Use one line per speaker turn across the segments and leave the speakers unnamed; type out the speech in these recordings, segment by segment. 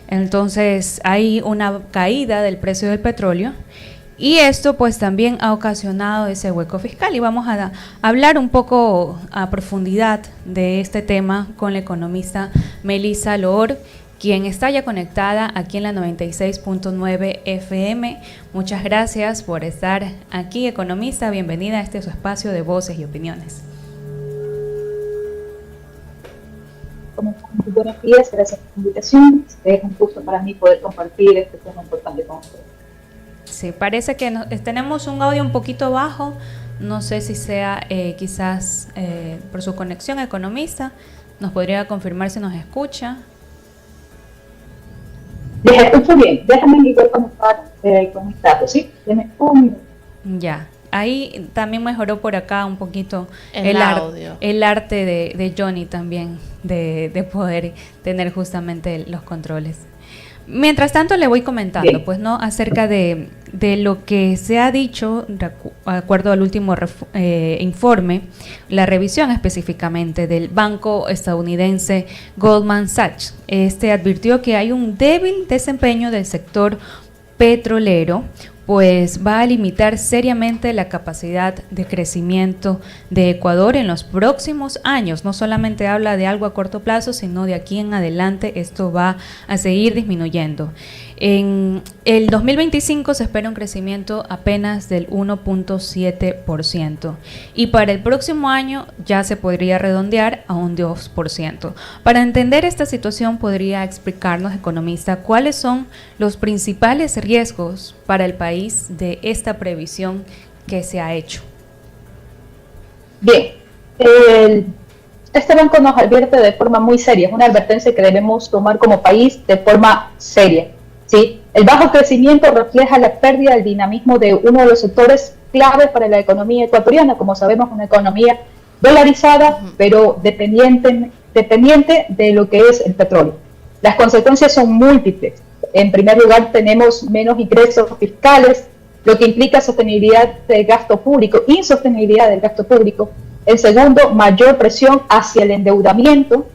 Entonces hay una caída del precio del petróleo y esto pues también ha ocasionado ese hueco fiscal, y vamos a hablar un poco a profundidad de este tema con la economista Melissa Loor, quien está ya conectada aquí en la 96.9 FM. Muchas gracias por estar aquí, economista. Bienvenida a este su espacio de voces y opiniones.
Buenos días, gracias por la invitación. Es un gusto para mí poder compartir este tema importante con ustedes.
Sí, parece que tenemos un audio un poquito bajo. No sé si sea quizás por su conexión, economista. ¿Nos podría confirmar si nos escucha?
Les escucho bien. Déjame igual conectar con mis datos, ¿sí? Deme un minuto.
Ya. Ahí también mejoró por acá un poquito el arte de Johnny también, de poder tener justamente los controles. Mientras tanto le voy comentando, bien, pues no, acerca de lo que se ha dicho de acuerdo al último informe, la revisión específicamente del banco estadounidense Goldman Sachs. Este advirtió que hay un débil desempeño del sector petrolero, pues va a limitar seriamente la capacidad de crecimiento de Ecuador en los próximos años. No solamente habla de algo a corto plazo, sino de aquí en adelante esto va a seguir disminuyendo. En el 2025 se espera un crecimiento apenas del 1.7% y para el próximo año ya se podría redondear a un 2%. Para entender esta situación, ¿podría explicarnos, economista, cuáles son los principales riesgos para el país de esta previsión que se ha hecho?
Bien, este banco nos advierte de forma muy seria, es una advertencia que debemos tomar como país de forma seria. ¿Sí? El bajo crecimiento refleja la pérdida del dinamismo de uno de los sectores clave para la economía ecuatoriana, como sabemos, una economía dolarizada, pero dependiente de lo que es el petróleo. Las consecuencias son múltiples. En primer lugar, tenemos menos ingresos fiscales, lo que implica insostenibilidad del gasto público. En segundo, mayor presión hacia el endeudamiento,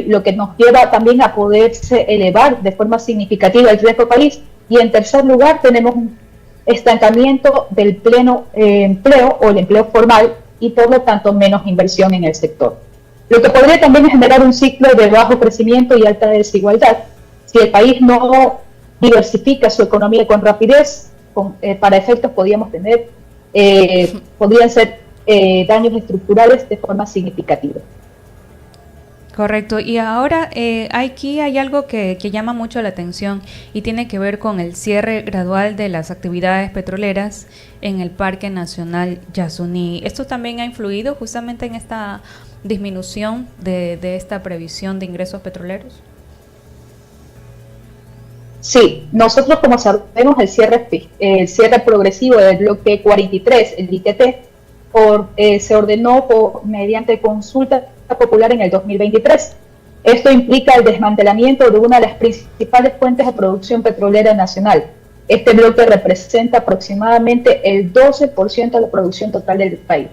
lo que nos lleva también a poderse elevar de forma significativa el riesgo país. Y en tercer lugar, tenemos un estancamiento del pleno empleo o el empleo formal y por lo tanto menos inversión en el sector. Lo que podría también generar un ciclo de bajo crecimiento y alta desigualdad. Si el país no diversifica su economía con rapidez, para efectos podrían ser daños estructurales de forma significativa.
Correcto, y ahora aquí hay algo que llama mucho la atención y tiene que ver con el cierre gradual de las actividades petroleras en el Parque Nacional Yasuní. ¿Esto también ha influido justamente en esta disminución de esta previsión de ingresos petroleros?
Sí, nosotros, como sabemos, el cierre progresivo del bloque 43, el ITT, se ordenó mediante consulta popular en el 2023. Esto implica el desmantelamiento de una de las principales fuentes de producción petrolera nacional. Este bloque representa aproximadamente el 12% de la producción total del país.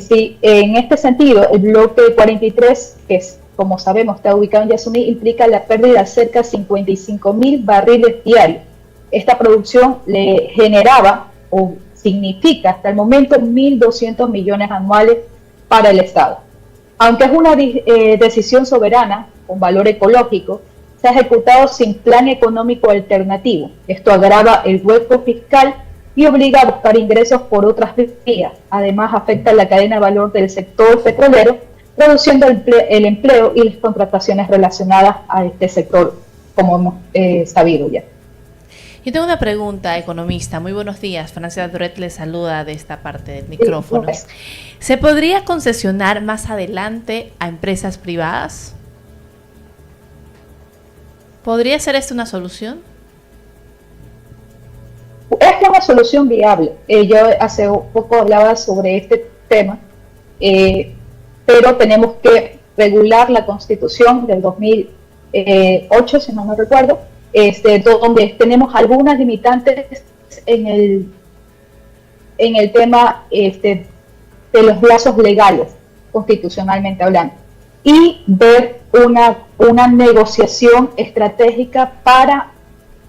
Sí, en este sentido, el bloque 43, que es, como sabemos, está ubicado en Yasuní, implica la pérdida de cerca de 55.000 barriles diarios. Esta producción le generaba o significa hasta el momento 1.200 millones anuales para el Estado. Aunque es una decisión soberana con valor ecológico, se ha ejecutado sin plan económico alternativo. Esto agrava el hueco fiscal y obliga a buscar ingresos por otras vías. Además, afecta la cadena de valor del sector petrolero, reduciendo el empleo y las contrataciones relacionadas a este sector, como hemos sabido ya.
Yo tengo una pregunta, economista. Muy buenos días. Francia Duret le saluda de esta parte del micrófono. ¿Se podría concesionar más adelante a empresas privadas? ¿Podría ser esto una solución?
Es una solución viable. Yo hace poco hablaba sobre este tema, pero tenemos que regular la Constitución del 2008, si no me recuerdo, donde tenemos algunas limitantes en el tema de los lazos legales, constitucionalmente hablando. y ver una negociación estratégica para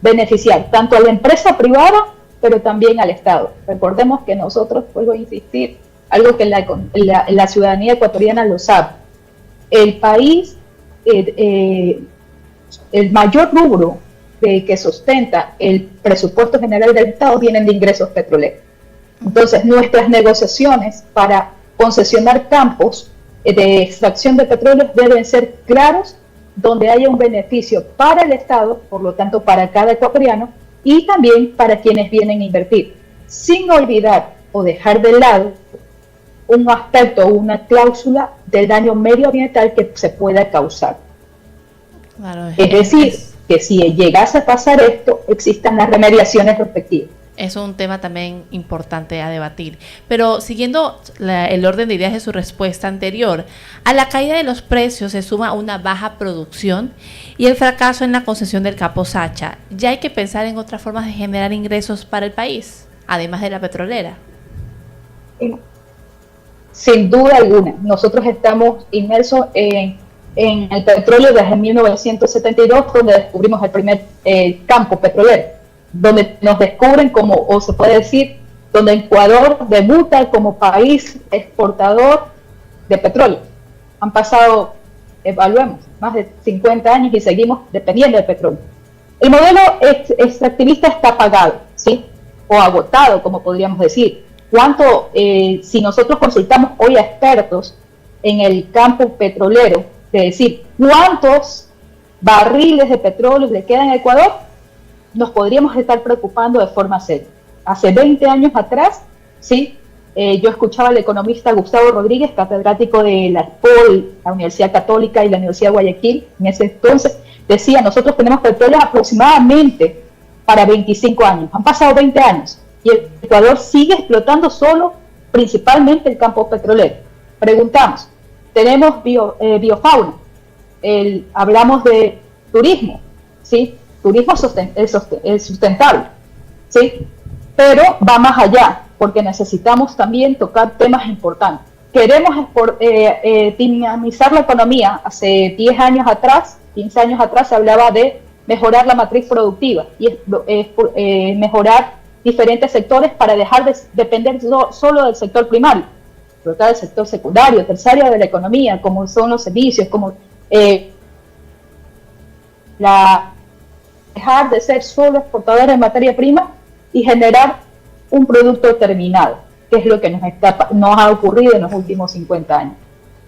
beneficiar tanto a la empresa privada, pero también al Estado. Recordemos que nosotros, vuelvo a insistir, algo que la ciudadanía ecuatoriana lo sabe. El país, el mayor rubro que sustenta el presupuesto general del Estado vienen de ingresos petroleros. Entonces, nuestras negociaciones para concesionar campos de extracción de petróleo deben ser claros, donde haya un beneficio para el Estado, por lo tanto para cada ecuatoriano, y también para quienes vienen a invertir, sin olvidar o dejar de lado un aspecto o una cláusula del daño medioambiental que se pueda causar. Claro, es decir, que si llegase a pasar esto, existan las remediaciones respectivas.
Es un tema también importante a debatir. Pero siguiendo el orden de ideas de su respuesta anterior, a la caída de los precios se suma una baja producción y el fracaso en la concesión del Campo Sacha. Ya hay que pensar en otras formas de generar ingresos para el país, además de la petrolera.
Sin duda alguna. Nosotros estamos inmersos en el petróleo desde 1972, donde descubrimos el primer campo petrolero, donde nos descubren como, o se puede decir, donde Ecuador debuta como país exportador de petróleo. Han pasado, evaluemos, más de 50 años y seguimos dependiendo del petróleo. El modelo extractivista está apagado, ¿sí? O agotado, como podríamos decir. Si nosotros consultamos hoy a expertos en el campo petrolero, de decir cuántos barriles de petróleo le quedan a Ecuador, nos podríamos estar preocupando de forma seria. Hace 20 años atrás, ¿sí? Yo escuchaba al economista Gustavo Rodríguez, catedrático de la ESPOL, la Universidad Católica y la Universidad de Guayaquil, en ese entonces, decía, nosotros tenemos petróleo aproximadamente para 25 años. Han pasado 20 años y el Ecuador sigue explotando solo, principalmente el campo petrolero. Preguntamos, tenemos biofauna, hablamos de turismo, ¿sí? Turismo sustentable, ¿sí? Pero va más allá, porque necesitamos también tocar temas importantes. Queremos dinamizar la economía. Hace 10 años atrás, 15 años atrás, se hablaba de mejorar la matriz productiva y mejorar diferentes sectores para dejar de depender solo del sector primario, tratar del sector secundario, terciario de la economía, como son los servicios, como dejar de ser solo exportadores de materia prima y generar un producto terminado, que es lo que nos ha ocurrido en los últimos 50 años.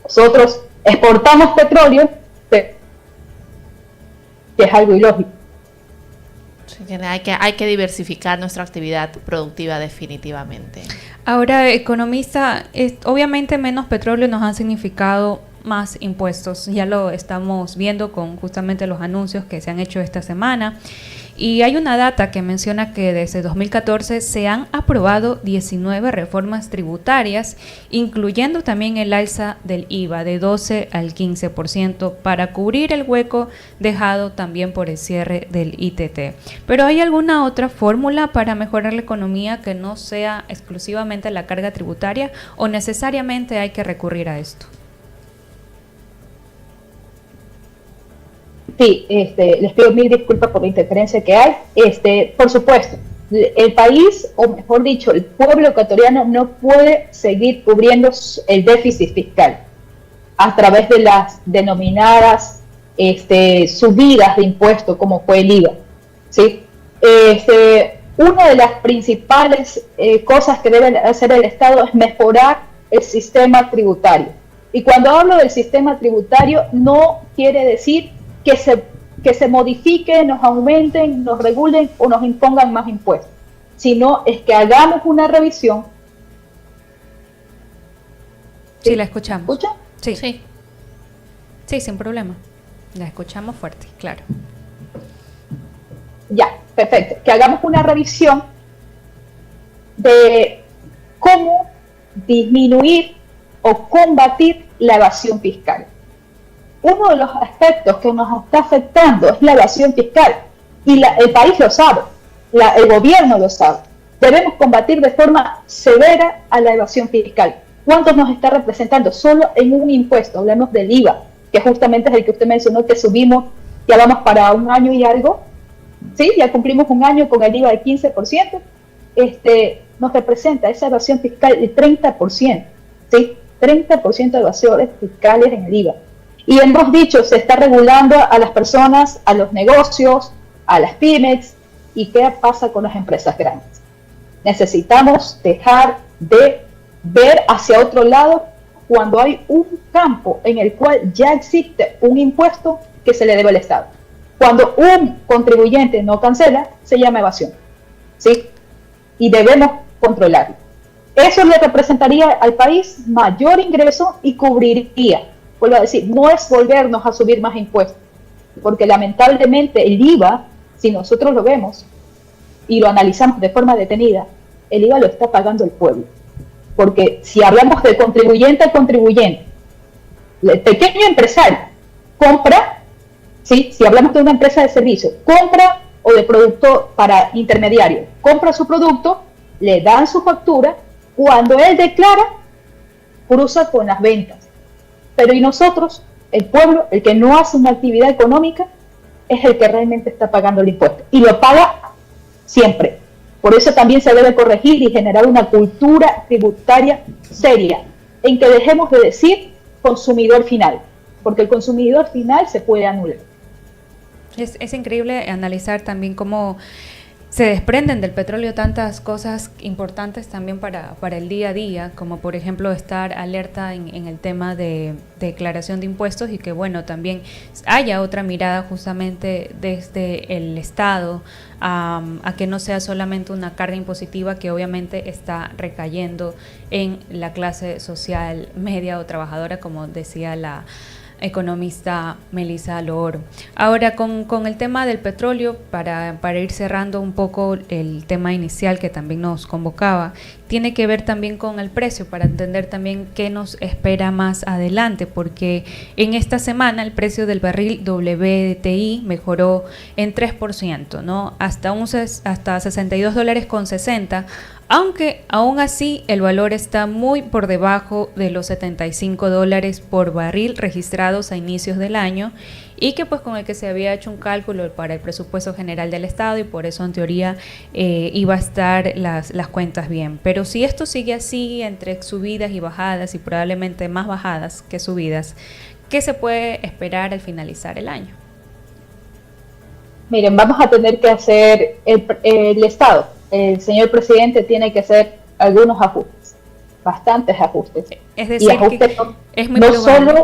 Nosotros exportamos petróleo, que es algo ilógico.
Hay que diversificar nuestra actividad productiva definitivamente.
Ahora, economista, obviamente menos petróleo nos han significado más impuestos. Ya lo estamos viendo con justamente los anuncios que se han hecho esta semana. Y hay una data que menciona que desde 2014 se han aprobado 19 reformas tributarias, incluyendo también el alza del IVA de 12 al 15% para cubrir el hueco dejado también por el cierre del ITT. Pero ¿hay alguna otra fórmula para mejorar la economía que no sea exclusivamente la carga tributaria o necesariamente hay que recurrir a esto?
Sí, les pido mil disculpas por la interferencia que hay. Por supuesto, el país, o mejor dicho, el pueblo ecuatoriano no puede seguir cubriendo el déficit fiscal a través de las denominadas subidas de impuestos, como fue el IVA, ¿sí? Una de las principales cosas que debe hacer el Estado es mejorar el sistema tributario. Y cuando hablo del sistema tributario, no quiere decir que se modifique, nos aumenten, nos regulen o nos impongan más impuestos, sino es que hagamos una revisión.
Sí, la escuchamos.
¿Escucha?
Sí. Sí, sin problema. La escuchamos fuerte, claro.
Ya, perfecto. Que hagamos una revisión de cómo disminuir o combatir la evasión fiscal. Uno de los aspectos que nos está afectando es la evasión fiscal y el país lo sabe, el gobierno lo sabe. Debemos combatir de forma severa a la evasión fiscal. ¿Cuánto nos está representando? Solo en un impuesto, hablamos del IVA, que justamente es el que usted mencionó, que subimos, ya vamos para 1 año y algo, ¿sí? Ya cumplimos 1 año con el IVA de 15%, nos representa esa evasión fiscal del 30%, ¿sí? 30% de evasiones fiscales en el IVA. Y hemos dicho, se está regulando a las personas, a los negocios, a las pymes, ¿y qué pasa con las empresas grandes? Necesitamos dejar de ver hacia otro lado cuando hay un campo en el cual ya existe un impuesto que se le debe al Estado. Cuando un contribuyente no cancela, se llama evasión, ¿sí? Y debemos controlarlo. Eso le representaría al país mayor ingreso y cubriría, vuelvo a decir, no es volvernos a subir más impuestos, porque lamentablemente el IVA, si nosotros lo vemos y lo analizamos de forma detenida, el IVA lo está pagando el pueblo. Porque si hablamos de contribuyente a contribuyente, el pequeño empresario compra, ¿sí? Si hablamos de una empresa de servicio, compra, o de producto para intermediario, compra su producto, le dan su factura, cuando él declara, cruza con las ventas. Pero y nosotros, el pueblo, el que no hace una actividad económica, es el que realmente está pagando el impuesto. Y lo paga siempre. Por eso también se debe corregir y generar una cultura tributaria seria, en que dejemos de decir consumidor final, porque el consumidor final se puede anular.
Es increíble analizar también cómo se desprenden del petróleo tantas cosas importantes también para el día a día, como por ejemplo estar alerta en el tema de declaración de impuestos, y que bueno, también haya otra mirada justamente desde el Estado a que no sea solamente una carga impositiva que obviamente está recayendo en la clase social media o trabajadora, como decía la economista Melissa Looro. Ahora, con el tema del petróleo, para ir cerrando un poco el tema inicial que también nos convocaba, tiene que ver también con el precio, para entender también qué nos espera más adelante, porque en esta semana el precio del barril WTI mejoró en 3%, ¿no? Hasta $62.60, aunque aún así el valor está muy por debajo de los $75 por barril registrados a inicios del año, y que pues con el que se había hecho un cálculo para el presupuesto general del Estado, y por eso en teoría iba a estar las cuentas bien. Pero si esto sigue así, entre subidas y bajadas, y probablemente más bajadas que subidas, ¿qué se puede esperar al finalizar el año?
Miren, vamos a tener que hacer el Estado. El señor presidente tiene que hacer algunos ajustes, bastantes ajustes.
Es decir, que es muy probable,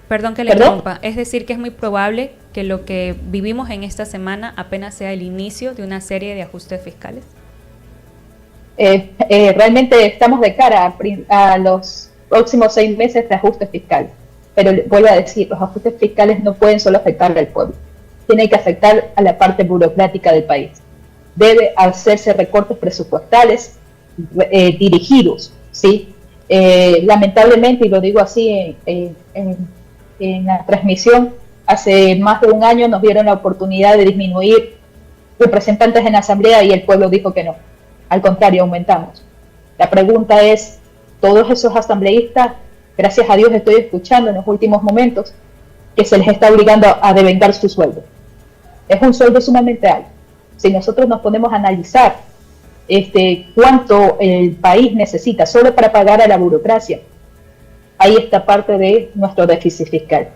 perdón que le interrumpa, es decir que es muy probable que lo que vivimos en esta semana apenas sea el inicio de una serie de ajustes fiscales.
Realmente estamos de cara a los próximos 6 meses de ajustes fiscales, pero vuelvo a decir, los ajustes fiscales no pueden solo afectar al pueblo, tienen que afectar a la parte burocrática del país. Debe hacerse recortes presupuestales dirigidos, ¿sí? Lamentablemente, y lo digo así en la transmisión, hace más de 1 año nos dieron la oportunidad de disminuir representantes en la asamblea y el pueblo dijo que no. Al contrario, aumentamos. La pregunta es, todos esos asambleístas, gracias a Dios estoy escuchando en los últimos momentos, que se les está obligando a devengar su sueldo. Es un sueldo sumamente alto. Si nosotros nos ponemos a analizar cuánto el país necesita solo para pagar a la burocracia, ahí está parte de nuestro déficit fiscal.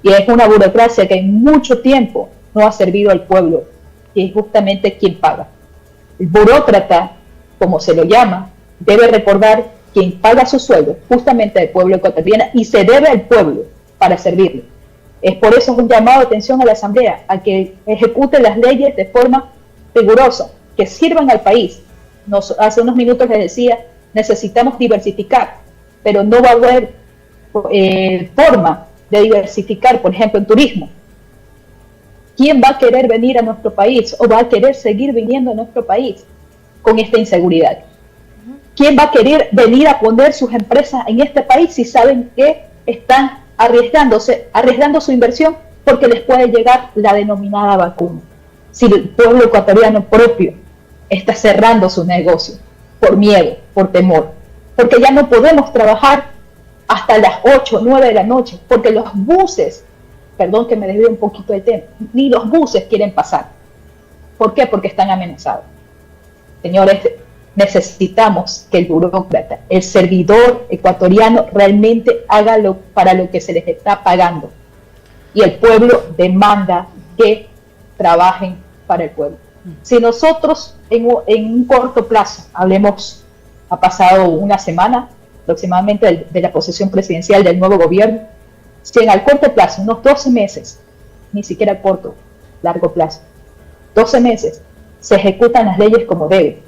Y es una burocracia que en mucho tiempo no ha servido al pueblo, que es justamente quien paga. El burócrata, como se lo llama, debe recordar quien paga su sueldo, justamente el pueblo ecuatoriano, y se debe al pueblo para servirle. Es por eso un llamado de atención a la Asamblea, a que ejecute las leyes de forma rigurosa, que sirvan al país. Hace unos minutos les decía, necesitamos diversificar, pero no va a haber forma de diversificar, por ejemplo, en turismo. ¿Quién va a querer venir a nuestro país o va a querer seguir viniendo a nuestro país con esta inseguridad? ¿Quién va a querer venir a poner sus empresas en este país si saben que están arriesgando su inversión porque les puede llegar la denominada vacuna? Si el pueblo ecuatoriano propio está cerrando sus negocios por miedo, por temor, porque ya no podemos trabajar hasta las 8, 9 de la noche, porque los buses, perdón que me desvíe un poquito del tema, ni los buses quieren pasar. ¿Por qué? Porque están amenazados. Señores, necesitamos que el burócrata, el servidor ecuatoriano realmente haga para lo que se les está pagando. Y el pueblo demanda que trabajen para el pueblo. Si nosotros en un corto plazo, ha pasado una semana aproximadamente de la posesión presidencial del nuevo gobierno, si en al corto plazo, unos 12 meses, ni siquiera corto, largo plazo, 12 meses, se ejecutan las leyes como debe,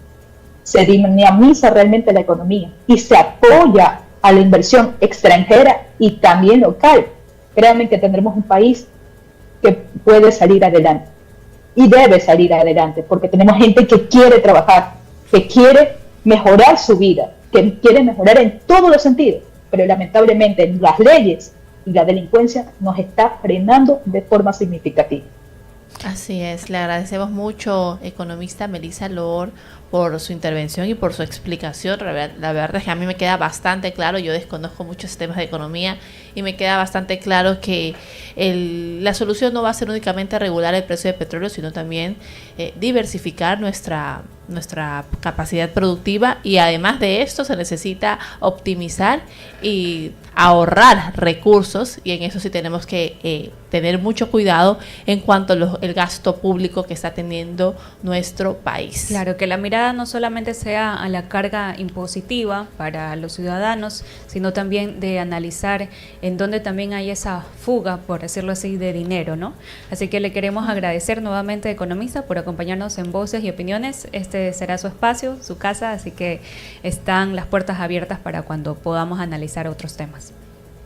se dinamiza realmente la economía y se apoya a la inversión extranjera y también local, créanme que tendremos un país que puede salir adelante y debe salir adelante, porque tenemos gente que quiere trabajar, que quiere mejorar su vida, que quiere mejorar en todos los sentidos, pero lamentablemente las leyes y la delincuencia nos está frenando de forma significativa.
Así es, le agradecemos mucho, economista Melissa Loor, por su intervención y por su explicación. La verdad es que a mí me queda bastante claro, yo desconozco muchos temas de economía y me queda bastante claro que la solución no va a ser únicamente regular el precio del petróleo, sino también diversificar nuestra capacidad productiva, y además de esto se necesita optimizar y ahorrar recursos, y en eso sí tenemos que tener mucho cuidado en cuanto al gasto público que está teniendo nuestro país.
Claro, que la mirada no solamente sea a la carga impositiva para los ciudadanos, sino también de analizar en dónde también hay esa fuga, por decirlo así, de dinero, ¿no? Así que le queremos agradecer nuevamente, economista, por acompañarnos en Voces y Opiniones. Este será su espacio, su casa, así que están las puertas abiertas para cuando podamos analizar otros temas.